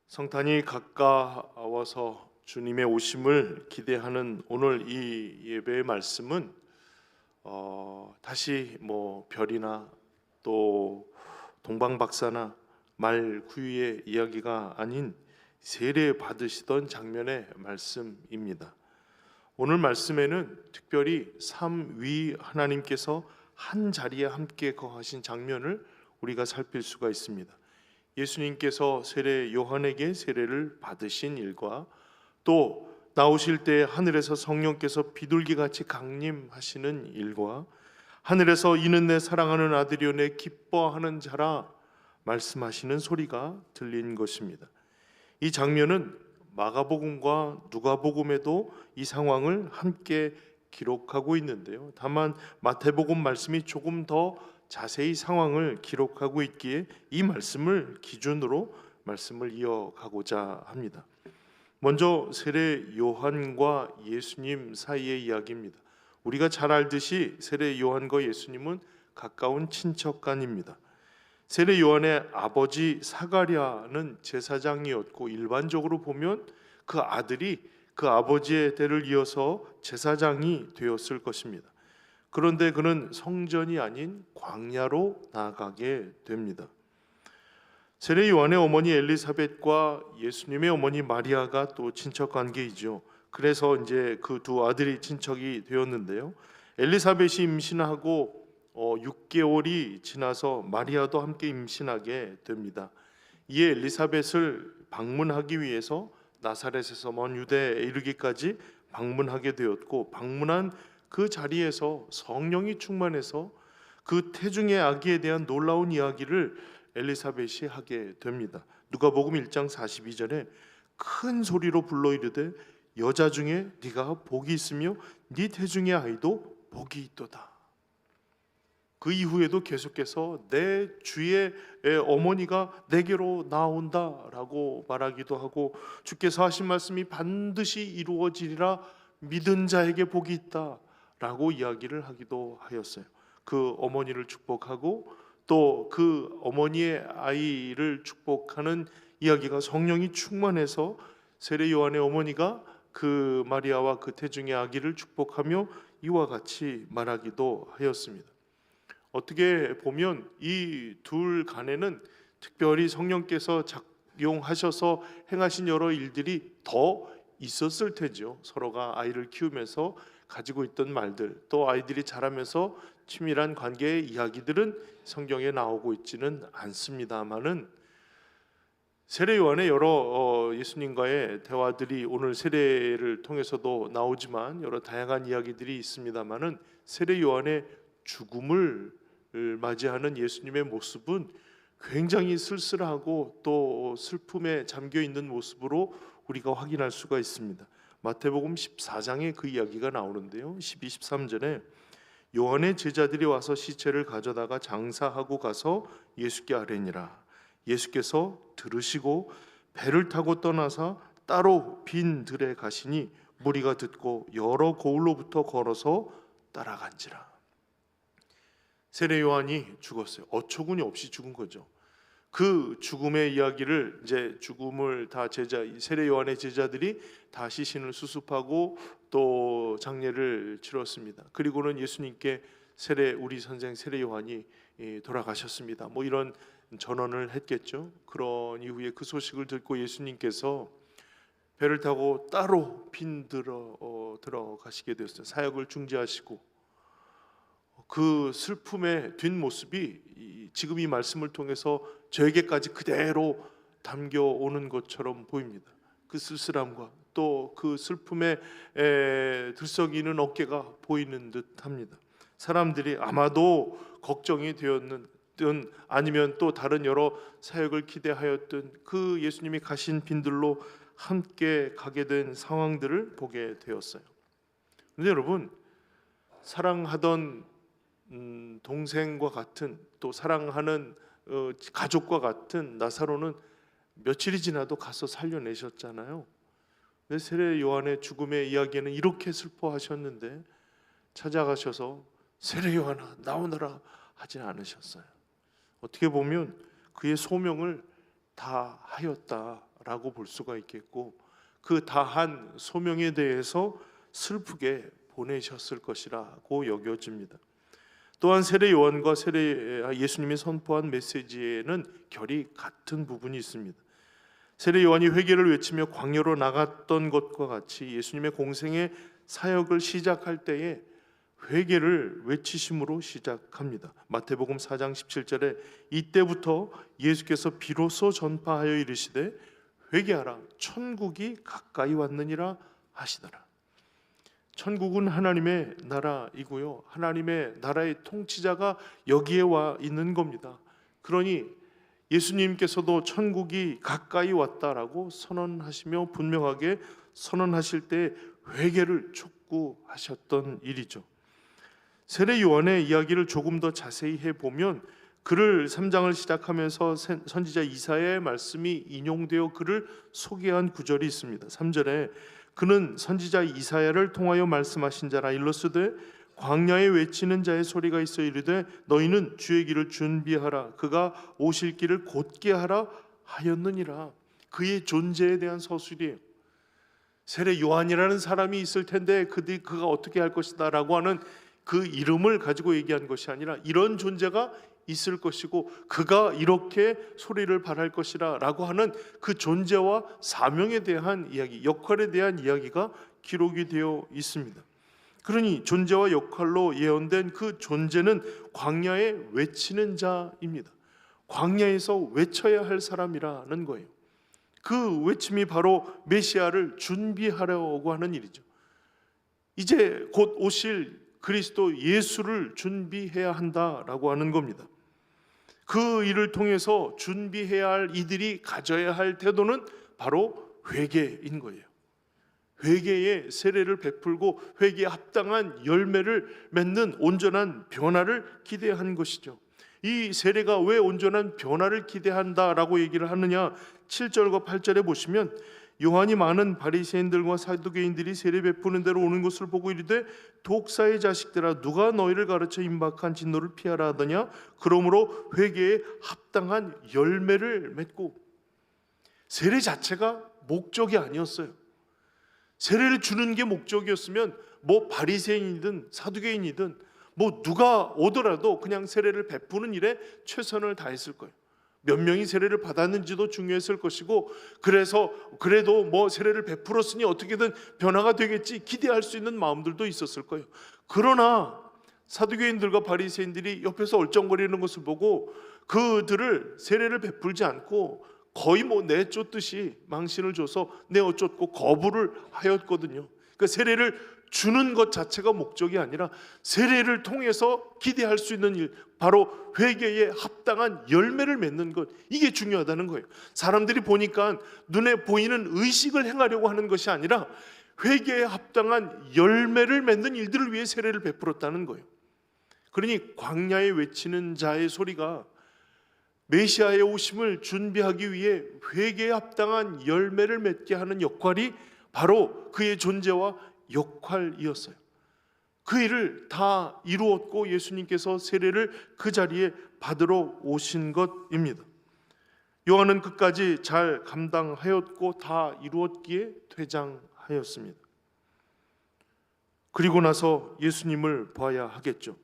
성탄이 가까워서 주님의 오심을 기대하는 오늘 이 예배의 말씀은 다시 별이나 또 동방박사나 말구유의 이야기가 아닌 세례 받으시던 장면의 말씀입니다. 오늘 말씀에는 특별히 삼위 하나님께서 한 자리에 함께 거하신 장면을 우리가 살필 수가 있습니다. 예수님께서 세례 요한에게 세례를 받으신 일과 또 나오실 때 하늘에서 성령께서 비둘기같이 강림하시는 일과 하늘에서 이는 내 사랑하는 아들이요 내 기뻐하는 자라 말씀하시는 소리가 들린 것입니다. 이 장면은 마가복음과 누가복음에도 이 상황을 함께 기록하고 있는데요. 다만 마태복음 말씀이 조금 더 자세히 상황을 기록하고 있기에 이 말씀을 기준으로 말씀을 이어가고자 합니다. 먼저 세례 요한과 예수님 사이의 이야기입니다. 우리가 잘 알듯이 세례 요한과 예수님은 가까운 친척간입니다. 세례 요한의 아버지 사가랴는 제사장이었고 일반적으로 보면 그 아들이 그 아버지의 대를 이어서 제사장이 되었을 것입니다. 그런데 그는 성전이 아닌 광야로 나아가게 됩니다. 세례 요한의 어머니 엘리사벳과 예수님의 어머니 마리아가 또 친척 관계이죠. 그래서 이제 그 두 아들이 친척이 되었는데요. 엘리사벳이 임신하고 6개월이 지나서 마리아도 함께 임신하게 됩니다. 이에 엘리사벳을 방문하기 위해서 나사렛에서 먼 유대에 이르기까지 방문하게 되었고, 방문한 그 자리에서 성령이 충만해서 그 태중의 아기에 대한 놀라운 이야기를 엘리사벳이 하게 됩니다. 누가복음 1장 42절에 큰 소리로 불러 이르되 여자 중에 네가 복이 있으며 네 태중의 아이도 복이 있도다. 그 이후에도 계속해서 내 주의 어머니가 내게로 나온다라고 말하기도 하고, 주께서 하신 말씀이 반드시 이루어지리라 믿은 자에게 복이 있다 라고 이야기를 하기도 하였어요. 그 어머니를 축복하고 또 그 어머니의 아이를 축복하는 이야기가 성령이 충만해서 세례 요한의 어머니가 그 마리아와 그 태중의 아기를 축복하며 이와 같이 말하기도 하였습니다. 어떻게 보면 이 둘 간에는 특별히 성령께서 작용하셔서 행하신 여러 일들이 더 있었을 테죠. 서로가 아이를 키우면서 가지고 있던 말들, 또 아이들이 자라면서 친밀한 관계의 이야기들은 성경에 나오고 있지는 않습니다만은 세례 요한의 여러 예수님과의 대화들이 오늘 세례를 통해서도 나오지만 여러 다양한 이야기들이 있습니다만은 세례 요한의 죽음을 맞이하는 예수님의 모습은 굉장히 쓸쓸하고 또 슬픔에 잠겨 있는 모습으로 우리가 확인할 수가 있습니다. 마태복음 14장에 그 이야기가 나오는데요. 12, 13절에 요한의 제자들이 와서 시체를 가져다가 장사하고 가서 예수께 아뢰니라. 예수께서 들으시고 배를 타고 떠나사 따로 빈 들에 가시니 무리가 듣고 여러 고을로부터 걸어서 따라간지라. 세례 요한이 죽었어요. 어처구니 없이 죽은 거죠. 그 죽음의 이야기를 이제 죽음을 다 세례 요한의 제자들이 다 시신을 수습하고 또 장례를 치렀습니다. 그리고는 예수님께 우리 선생 세례 요한이 돌아가셨습니다. 이런 전언을 했겠죠. 그런 이후에 그 소식을 듣고 예수님께서 배를 타고 따로 들어가시게 되었어요. 사역을 중지하시고 그 슬픔의 뒷모습이 지금 이 말씀을 통해서 저에게까지 그대로 담겨오는 것처럼 보입니다. 그 쓸쓸함과 또 그 슬픔에 들썩이는 어깨가 보이는 듯합니다. 사람들이 아마도 걱정이 되었든 아니면 또 다른 여러 사역을 기대하였든 그 예수님이 가신 빈들로 함께 가게 된 상황들을 보게 되었어요. 그런데 여러분, 사랑하던 동생과 같은 또 사랑하는 가족과 같은 나사로는 며칠이 지나도 가서 살려내셨잖아요. 근데 세례 요한의 죽음의 이야기는 이렇게 슬퍼하셨는데 찾아가셔서 세례 요한아 나오너라 하지 않으셨어요. 어떻게 보면 그의 소명을 다 하였다 라고 볼 수가 있겠고, 그 다한 소명에 대해서 슬프게 보내셨을 것이라고 여겨집니다. 또한 세례 요한과 예수님이 선포한 메시지에는 결이 같은 부분이 있습니다. 세례 요한이 회개를 외치며 광야로 나갔던 것과 같이 예수님의 공생의 사역을 시작할 때에 회개를 외치심으로 시작합니다. 마태복음 4장 17절에 이때부터 예수께서 비로소 전파하여 이르시되 회개하라 천국이 가까이 왔느니라 하시더라. 천국은 하나님의 나라이고요, 하나님의 나라의 통치자가 여기에 와 있는 겁니다. 그러니 예수님께서도 천국이 가까이 왔다라고 선언하시며 분명하게 선언하실 때 회개를 촉구하셨던 일이죠. 세례 요한의 이야기를 조금 더 자세히 해보면 그를 3장을 시작하면서 선지자 이사야의 말씀이 인용되어 그를 소개한 구절이 있습니다. 3절에 그는 선지자 이사야를 통하여 말씀하신 자라. 일러스되 광야에 외치는 자의 소리가 있어 이르되 너희는 주의 길을 준비하라. 그가 오실 길을 곧게 하라 하였느니라. 그의 존재에 대한 서술이에요. 세례 요한이라는 사람이 있을 텐데 그가 어떻게 할 것이다 라고 하는 그 이름을 가지고 얘기한 것이 아니라 이런 존재가 있을 것이고 그가 이렇게 소리를 발할 것이라 라고 하는 그 존재와 사명에 대한 이야기, 역할에 대한 이야기가 기록이 되어 있습니다. 그러니 존재와 역할로 예언된 그 존재는 광야에 외치는 자입니다. 광야에서 외쳐야 할 사람이라는 거예요. 그 외침이 바로 메시아를 준비하려고 하는 일이죠. 이제 곧 오실 그리스도 예수를 준비해야 한다라고 하는 겁니다. 그 일을 통해서 준비해야 할 이들이 가져야 할 태도는 바로 회개인 거예요. 회개의 세례를 베풀고 회개에 합당한 열매를 맺는 온전한 변화를 기대한 것이죠. 이 세례가 왜 온전한 변화를 기대한다라고 얘기를 하느냐, 7절과 8절에 보시면 요한이 많은 바리새인들과 사두개인들이 세례 베푸는 데로 오는 것을 보고 이르되 독사의 자식들아 누가 너희를 가르쳐 임박한 진노를 피하라 하더냐. 그러므로 회개에 합당한 열매를 맺고. 세례 자체가 목적이 아니었어요. 세례를 주는 게 목적이었으면 뭐 바리새인이든 사두개인이든 뭐 누가 오더라도 그냥 세례를 베푸는 일에 최선을 다했을 거예요. 몇 명이 세례를 받았는지도 중요했을 것이고, 그래서 그래도 뭐 세례를 베풀었으니 어떻게든 변화가 되겠지 기대할 수 있는 마음들도 있었을 거예요. 그러나 사두개인들과 바리새인들이 옆에서 얼쩡거리는 것을 보고 그들을 세례를 베풀지 않고 거의 뭐 내쫓듯이 망신을 줘서 내어쫓고 거부를 하였거든요. 그 세례를 주는 것 자체가 목적이 아니라 세례를 통해서 기대할 수 있는 일, 바로 회개에 합당한 열매를 맺는 것, 이게 중요하다는 거예요. 사람들이 보니까 눈에 보이는 의식을 행하려고 하는 것이 아니라 회개에 합당한 열매를 맺는 일들을 위해 세례를 베풀었다는 거예요. 그러니 광야에 외치는 자의 소리가 메시아의 오심을 준비하기 위해 회개에 합당한 열매를 맺게 하는 역할이 바로 그의 존재와 역할이었어요. 그 일을 다 이루었고 예수님께서 세례를 그 자리에 받으러 오신 것입니다. 요한은 끝까지 잘 감당하였고 다 이루었기에 퇴장하였습니다. 그리고 나서 예수님을 봐야 하겠죠.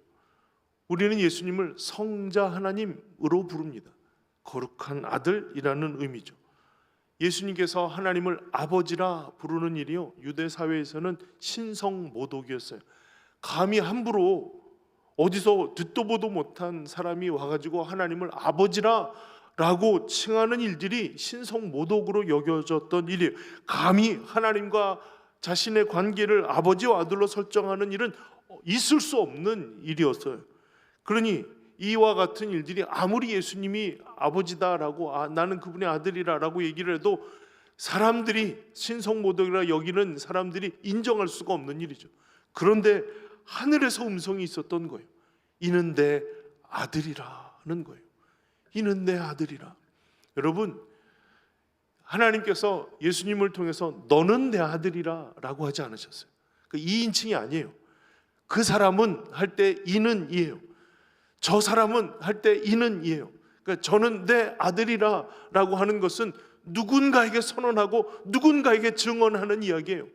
우리는 예수님을 성자 하나님으로 부릅니다. 거룩한 아들이라는 의미죠. 예수님께서 하나님을 아버지라 부르는 일이요, 유대 사회에서는 신성모독이었어요. 감히 함부로 어디서 듣도 보도 못한 사람이 와가지고 하나님을 아버지라 라고 칭하는 일들이 신성모독으로 여겨졌던 일이에요. 감히 하나님과 자신의 관계를 아버지와 아들로 설정하는 일은 있을 수 없는 일이었어요. 그러니 이와 같은 일들이 아무리 예수님이 아버지다라고 나는 그분의 아들이라라고 얘기를 해도 사람들이 신성모독이라 여기는 사람들이 인정할 수가 없는 일이죠. 그런데 하늘에서 음성이 있었던 거예요. 이는 내 아들이라는 거예요. 이는 내 아들이라. 여러분, 하나님께서 예수님을 통해서 너는 내 아들이라 라고 하지 않으셨어요. 그 2인칭이 아니에요. 그 사람은 할 때 이는 이에요. 저 사람은 할 때 이는 이에요. 그러니까 저는 내 아들이라 라고 하는 것은 누군가에게 선언하고 누군가에게 증언하는 이야기예요.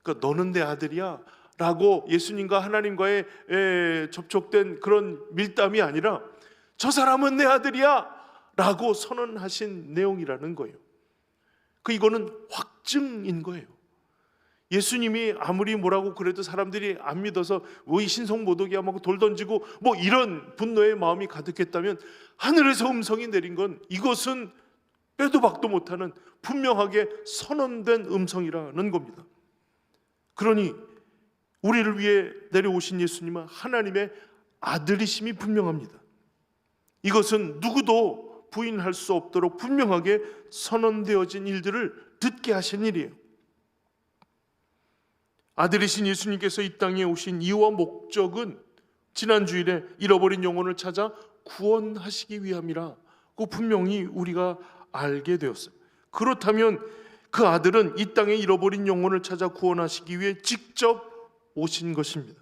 그러니까 너는 내 아들이야 라고 예수님과 하나님과의 접촉된 그런 밀담이 아니라 저 사람은 내 아들이야 라고 선언하신 내용이라는 거예요. 이거는 확증인 거예요. 예수님이 아무리 뭐라고 그래도 사람들이 안 믿어서 이 신성모독이야 하고 돌 던지고 뭐 이런 분노의 마음이 가득했다면, 하늘에서 음성이 내린 건 이것은 빼도 박도 못하는 분명하게 선언된 음성이라는 겁니다. 그러니 우리를 위해 내려오신 예수님은 하나님의 아들이심이 분명합니다. 이것은 누구도 부인할 수 없도록 분명하게 선언되어진 일들을 듣게 하신 일이에요. 아들이신 예수님께서 이 땅에 오신 이유와 목적은 지난 주일에 잃어버린 영혼을 찾아 구원하시기 위함이라고 분명히 우리가 알게 되었어요. 그렇다면 그 아들은 이 땅에 잃어버린 영혼을 찾아 구원하시기 위해 직접 오신 것입니다.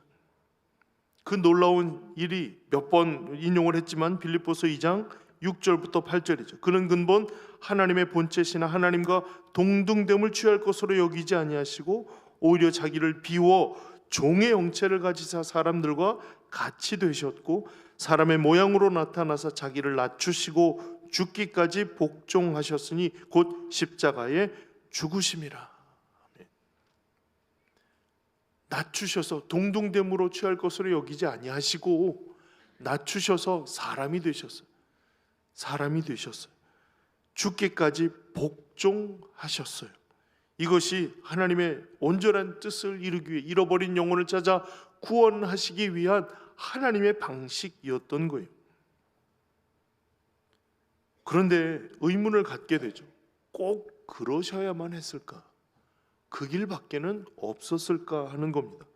그 놀라운 일이 몇 번 인용을 했지만 빌립보서 2장 6절부터 8절이죠. 그는 근본 하나님의 본체시나 하나님과 동등됨을 취할 것으로 여기지 아니하시고 오히려 자기를 비워 종의 형체를 가지사 사람들과 같이 되셨고 사람의 모양으로 나타나서 자기를 낮추시고 죽기까지 복종하셨으니 곧 십자가에 죽으심이라. 낮추셔서 동등됨으로 취할 것으로 여기지 아니하시고 낮추셔서 사람이 되셨어요. 사람이 되셨어요. 죽기까지 복종하셨어요. 이것이 하나님의 온전한 뜻을 이루기 위해 잃어버린 영혼을 찾아 구원하시기 위한 하나님의 방식이었던 거예요. 그런데 의문을 갖게 되죠. 꼭 그러셔야만 했을까? 그 길밖에는 없었을까 하는 겁니다.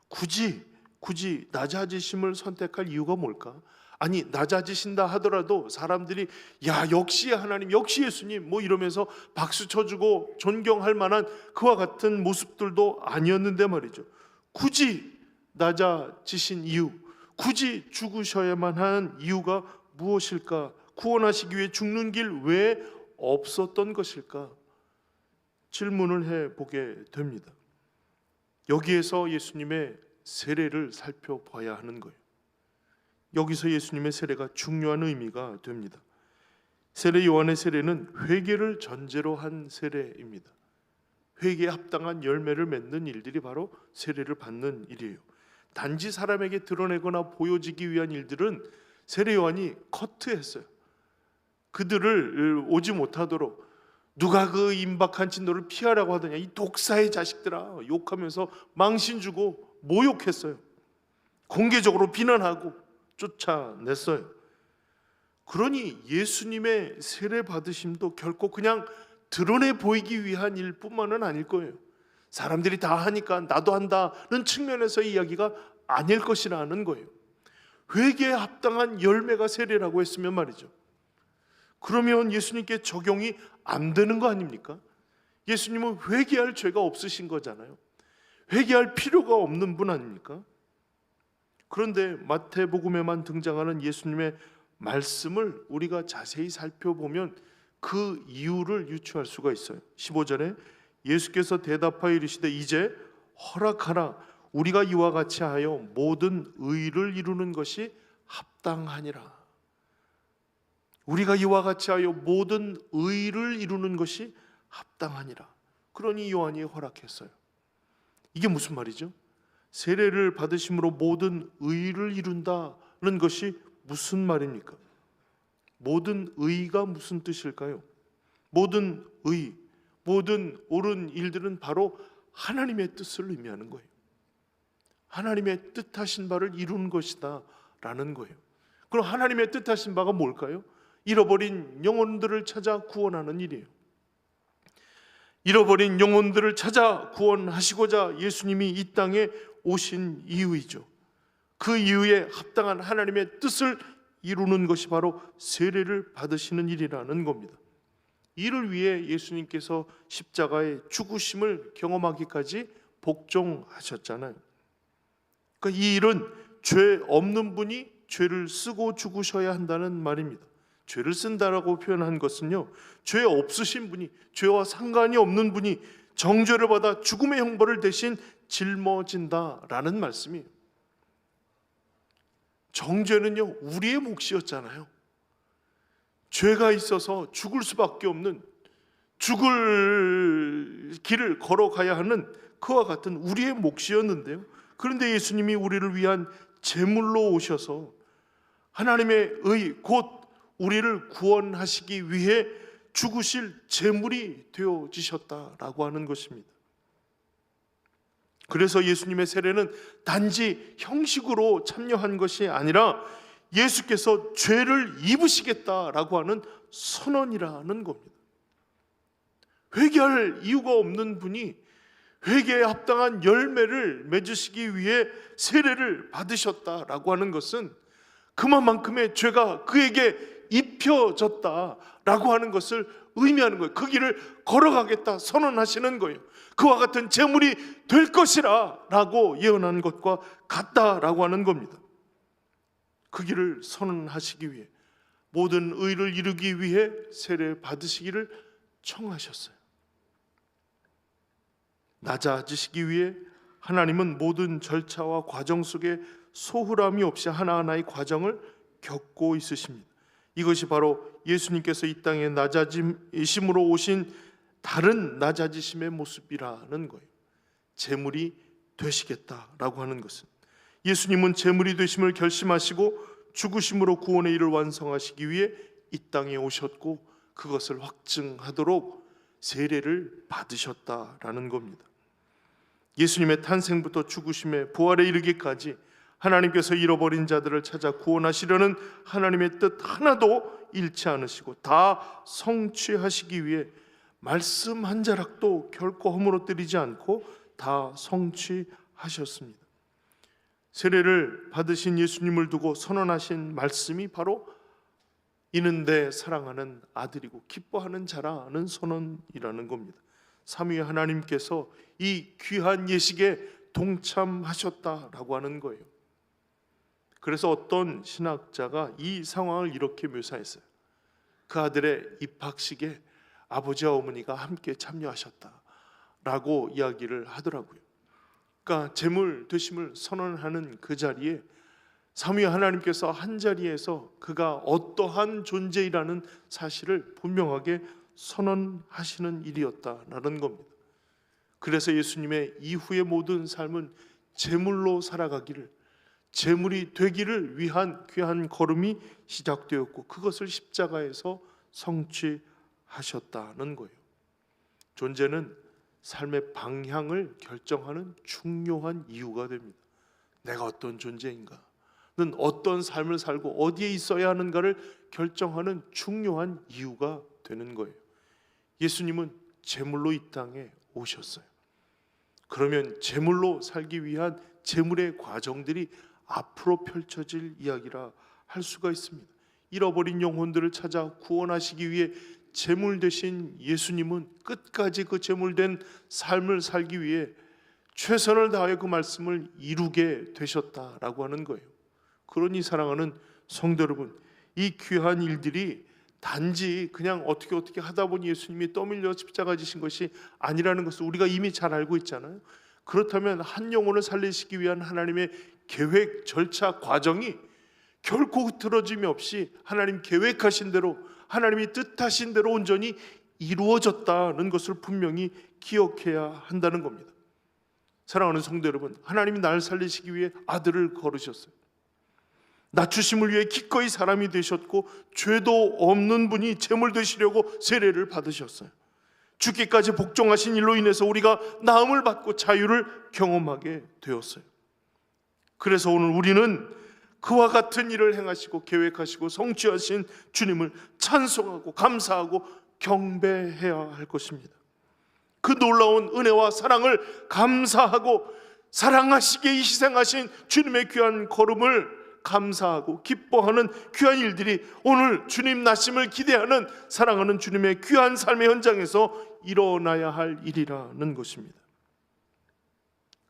굳이 낮아지심을 선택할 이유가 뭘까? 아니, 낮아지신다 하더라도 사람들이 야 역시 하나님, 역시 예수님 뭐 이러면서 박수 쳐주고 존경할 만한 그와 같은 모습들도 아니었는데 말이죠. 굳이 낮아지신 이유, 굳이 죽으셔야만 한 이유가 무엇일까? 구원하시기 위해 죽는 길 왜 없었던 것일까? 질문을 해보게 됩니다. 여기에서 예수님의 세례를 살펴봐야 하는 거예요. 여기서 예수님의 세례가 중요한 의미가 됩니다. 세례 요한의 세례는 회개를 전제로 한 세례입니다. 회개에 합당한 열매를 맺는 일들이 바로 세례를 받는 일이에요. 단지 사람에게 드러내거나 보여지기 위한 일들은 세례 요한이 커트했어요. 그들을 오지 못하도록. 누가 그 임박한 진노를 피하라고 하더냐, 이 독사의 자식들아 욕하면서 망신 주고 모욕했어요. 공개적으로 비난하고 쫓아냈어요. 그러니 예수님의 세례 받으심도 결코 그냥 드러내 보이기 위한 일뿐만은 아닐 거예요. 사람들이 다 하니까 나도 한다는 측면에서의 이야기가 아닐 것이라는 거예요. 회개에 합당한 열매가 세례라고 했으면 말이죠. 그러면 예수님께 적용이 안 되는 거 아닙니까? 예수님은 회개할 죄가 없으신 거잖아요. 회개할 필요가 없는 분 아닙니까? 그런데 마태복음에만 등장하는 예수님의 말씀을 우리가 자세히 살펴보면 그 이유를 유추할 수가 있어요. 15절에 예수께서 대답하여 이르시되 이제 허락하라. 우리가 이와 같이 하여 모든 의를 이루는 것이 합당하니라. 우리가 이와 같이 하여 모든 의를 이루는 것이 합당하니라. 그러니 요한이 허락했어요. 이게 무슨 말이죠? 세례를 받으심으로 모든 의를 이룬다는 것이 무슨 말입니까? 모든 의가 무슨 뜻일까요? 모든 의, 모든 옳은 일들은 바로 하나님의 뜻을 의미하는 거예요. 하나님의 뜻하신 바를 이루는 것이다 라는 거예요. 그럼 하나님의 뜻하신 바가 뭘까요? 잃어버린 영혼들을 찾아 구원하는 일이에요. 잃어버린 영혼들을 찾아 구원하시고자 예수님이 이 땅에 오신 이유이죠. 그 이유에 합당한 하나님의 뜻을 이루는 것이 바로 세례를 받으시는 일이라는 겁니다. 이를 위해 예수님께서 십자가의 죽으심을 경험하기까지 복종하셨잖아요. 그러니까 이 일은 죄 없는 분이 죄를 쓰고 죽으셔야 한다는 말입니다. 죄를 쓴다라고 표현한 것은요, 죄 없으신 분이, 죄와 상관이 없는 분이 정죄를 받아 죽음의 형벌을 대신 짊어진다라는 말씀이에요. 정죄는요, 우리의 몫이었잖아요. 죄가 있어서 죽을 수밖에 없는, 죽을 길을 걸어가야 하는 그와 같은 우리의 몫이었는데요, 그런데 예수님이 우리를 위한 제물로 오셔서 하나님의 의, 곧 우리를 구원하시기 위해 죽으실 제물이 되어지셨다라고 하는 것입니다. 그래서 예수님의 세례는 단지 형식으로 참여한 것이 아니라 예수께서 죄를 입으시겠다라고 하는 선언이라는 겁니다. 회개할 이유가 없는 분이 회개에 합당한 열매를 맺으시기 위해 세례를 받으셨다라고 하는 것은 그만큼의 죄가 그에게 입혀졌다라고 하는 것을 의미하는 거예요. 그 길을 걸어가겠다 선언하시는 거예요. 그와 같은 제물이 될 것이라 라고 예언한 것과 같다라고 하는 겁니다. 그 길을 선언하시기 위해, 모든 의를 이루기 위해 세례 받으시기를 청하셨어요. 낮아지시기 위해 하나님은 모든 절차와 과정 속에 소홀함이 없이 하나하나의 과정을 겪고 있으십니다. 이것이 바로 예수님께서 이 땅에 낮아지심으로 오신 다른 낮아지심의 모습이라는 거예요. 제물이 되시겠다라고 하는 것은, 예수님은 제물이 되심을 결심하시고 죽으심으로 구원의 일을 완성하시기 위해 이 땅에 오셨고 그것을 확증하도록 세례를 받으셨다라는 겁니다. 예수님의 탄생부터 죽으심에 부활에 이르기까지 하나님께서 잃어버린 자들을 찾아 구원하시려는 하나님의 뜻 하나도 잃지 않으시고 다 성취하시기 위해 말씀 한 자락도 결코 허물어뜨리지 않고 다 성취하셨습니다. 세례를 받으신 예수님을 두고 선언하신 말씀이 바로 이는 내 사랑하는 아들이고 기뻐하는 자라는 선언이라는 겁니다. 삼위의 하나님께서 이 귀한 예식에 동참하셨다라고 하는 거예요. 그래서 어떤 신학자가 이 상황을 이렇게 묘사했어요. 그 아들의 입학식에 아버지와 어머니가 함께 참여하셨다라고 이야기를 하더라고요. 그러니까 제물 되심을 선언하는 그 자리에 삼위의 하나님께서 한 자리에서 그가 어떠한 존재이라는 사실을 분명하게 선언하시는 일이었다라는 겁니다. 그래서 예수님의 이후의 모든 삶은 제물로 살아가기를, 제물이 되기를 위한 귀한 걸음이 시작되었고 그것을 십자가에서 성취하셨다는 거예요. 존재는 삶의 방향을 결정하는 중요한 이유가 됩니다. 내가 어떤 존재인가, 는 어떤 삶을 살고 어디에 있어야 하는가를 결정하는 중요한 이유가 되는 거예요. 예수님은 제물로 이 땅에 오셨어요. 그러면 제물로 살기 위한 제물의 과정들이 앞으로 펼쳐질 이야기라 할 수가 있습니다. 잃어버린 영혼들을 찾아 구원하시기 위해 제물 되신 예수님은 끝까지 그 제물된 삶을 살기 위해 최선을 다하여 그 말씀을 이루게 되셨다라고 하는 거예요. 그러니 사랑하는 성도 여러분, 이 귀한 일들이 단지 그냥 어떻게 하다 보니 예수님이 떠밀려 십자가 지신 것이 아니라는 것을 우리가 이미 잘 알고 있잖아요. 그렇다면 한 영혼을 살리시기 위한 하나님의 계획, 절차, 과정이 결코 흐트러짐이 없이 하나님 계획하신 대로, 하나님이 뜻하신 대로 온전히 이루어졌다는 것을 분명히 기억해야 한다는 겁니다. 사랑하는 성도 여러분, 하나님이 날 살리시기 위해 아들을 거르셨어요. 낮추심을 위해 기꺼이 사람이 되셨고 죄도 없는 분이 제물 되시려고 세례를 받으셨어요. 죽기까지 복종하신 일로 인해서 우리가 나음을 받고 자유를 경험하게 되었어요. 그래서 오늘 우리는 그와 같은 일을 행하시고 계획하시고 성취하신 주님을 찬송하고 감사하고 경배해야 할 것입니다. 그 놀라운 은혜와 사랑을 감사하고 사랑하시게 희생하신 주님의 귀한 걸음을 감사하고 기뻐하는 귀한 일들이 오늘 주님 나심을 기대하는 사랑하는 주님의 귀한 삶의 현장에서 일어나야 할 일이라는 것입니다.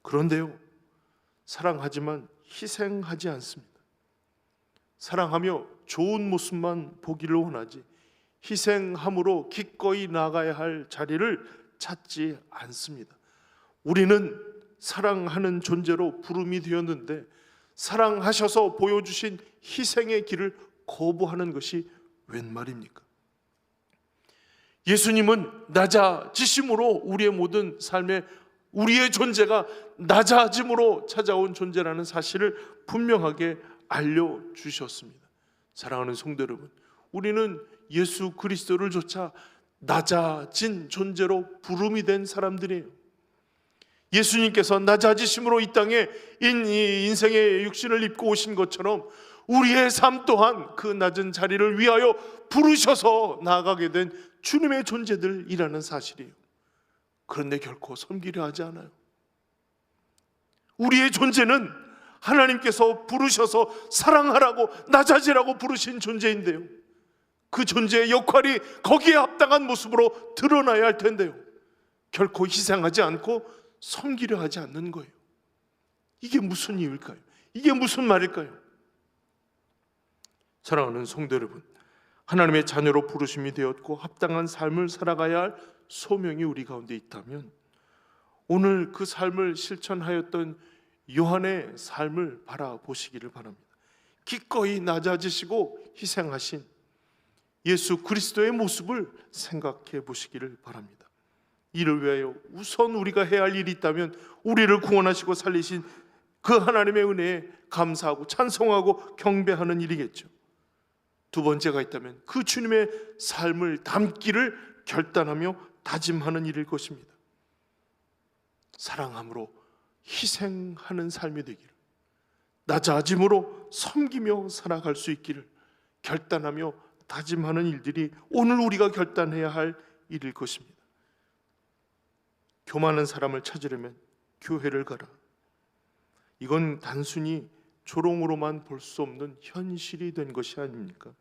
그런데요, 사랑하지만 희생하지 않습니다. 사랑하며 좋은 모습만 보기를 원하지 희생함으로 기꺼이 나가야 할 자리를 찾지 않습니다. 우리는 사랑하는 존재로 부름이 되었는데 사랑하셔서 보여주신 희생의 길을 거부하는 것이 웬 말입니까? 예수님은 낮아지심으로 우리의 모든 삶에 우리의 존재가 낮아짐으로 찾아온 존재라는 사실을 분명하게 알려주셨습니다. 사랑하는 성도 여러분, 우리는 예수 그리스도를 조차 낮아진 존재로 부름이 된 사람들이에요. 예수님께서 낮아지심으로 이 땅에 인생의 육신을 입고 오신 것처럼 우리의 삶 또한 그 낮은 자리를 위하여 부르셔서 나아가게 된 주님의 존재들이라는 사실이에요. 그런데 결코 섬기려 하지 않아요. 우리의 존재는 하나님께서 부르셔서 사랑하라고 낮아지라고 부르신 존재인데요, 그 존재의 역할이 거기에 합당한 모습으로 드러나야 할 텐데요, 결코 희생하지 않고 섬기려 하지 않는 거예요. 이게 무슨 이유일까요? 이게 무슨 말일까요? 사랑하는 성도 여러분, 하나님의 자녀로 부르심이 되었고 합당한 삶을 살아가야 할 소명이 우리 가운데 있다면 오늘 그 삶을 실천하였던 요한의 삶을 바라보시기를 바랍니다. 기꺼이 낮아지시고 희생하신 예수 그리스도의 모습을 생각해 보시기를 바랍니다. 이를 위하여 우선 우리가 해야 할 일이 있다면 우리를 구원하시고 살리신 그 하나님의 은혜에 감사하고 찬송하고 경배하는 일이겠죠. 두 번째가 있다면 그 주님의 삶을 담기를 결단하며 다짐하는 일일 것입니다. 사랑함으로 희생하는 삶이 되기를, 낮아짐으로 섬기며 살아갈 수 있기를 결단하며 다짐하는 일들이 오늘 우리가 결단해야 할 일일 것입니다. 교만한 사람을 찾으려면 교회를 가라. 이건 단순히 조롱으로만 볼 수 없는 현실이 된 것이 아닙니까?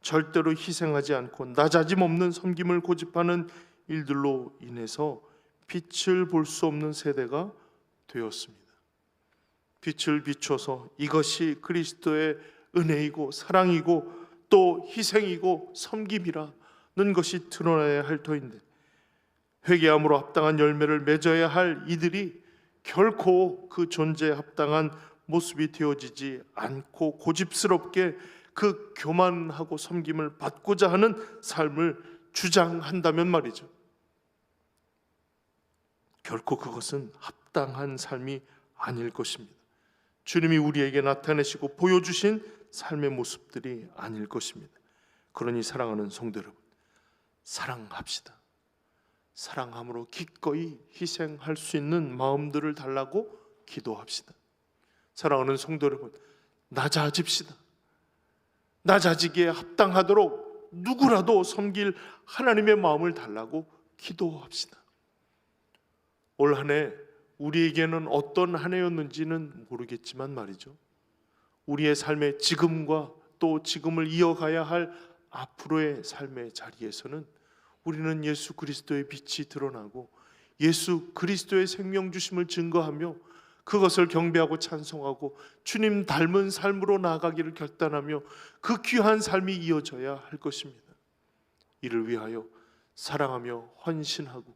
절대로 희생하지 않고 낮아짐 없는 섬김을 고집하는 일들로 인해서 빛을 볼 수 없는 세대가 되었습니다. 빛을 비춰서 이것이 그리스도의 은혜이고 사랑이고 또 희생이고 섬김이라는 것이 드러나야 할 터인데, 회개함으로 합당한 열매를 맺어야 할 이들이 결코 그 존재에 합당한 모습이 되어지지 않고 고집스럽게 그 교만하고 섬김을 받고자 하는 삶을 주장한다면 말이죠, 결코 그것은 합당한 삶이 아닐 것입니다. 주님이 우리에게 나타내시고 보여주신 삶의 모습들이 아닐 것입니다. 그러니 사랑하는 성도 여러분, 사랑합시다. 사랑함으로 기꺼이 희생할 수 있는 마음들을 달라고 기도합시다. 사랑하는 성도 여러분, 낮아집시다. 낮아지기에 합당하도록 누구라도 섬길 하나님의 마음을 달라고 기도합시다. 올 한 해 우리에게는 어떤 한 해였는지는 모르겠지만 말이죠, 우리의 삶의 지금과 또 지금을 이어가야 할 앞으로의 삶의 자리에서는 우리는 예수 그리스도의 빛이 드러나고 예수 그리스도의 생명 주심을 증거하며 그것을 경배하고 찬송하고 주님 닮은 삶으로 나아가기를 결단하며 그 귀한 삶이 이어져야 할 것입니다. 이를 위하여 사랑하며 헌신하고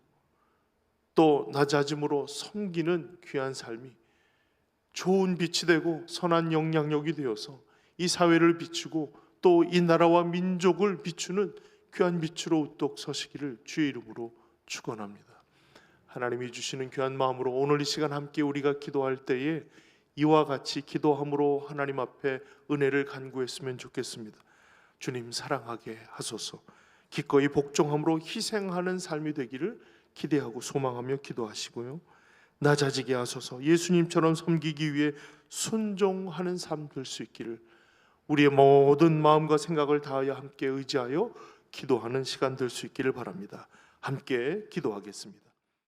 또 낮아짐으로 섬기는 귀한 삶이 좋은 빛이 되고 선한 영향력이 되어서 이 사회를 비추고 또 이 나라와 민족을 비추는 귀한 빛으로 우뚝 서시기를 주의 이름으로 축원합니다. 하나님이 주시는 귀한 마음으로 오늘 이 시간 함께 우리가 기도할 때에 이와 같이 기도함으로 하나님 앞에 은혜를 간구했으면 좋겠습니다. 주님 사랑하게 하소서. 기꺼이 복종함으로 희생하는 삶이 되기를 기대하고 소망하며 기도하시고요, 낮아지게 하소서. 예수님처럼 섬기기 위해 순종하는 삶 될 수 있기를 우리의 모든 마음과 생각을 다하여 함께 의지하여 기도하는 시간 될 수 있기를 바랍니다. 함께 기도하겠습니다.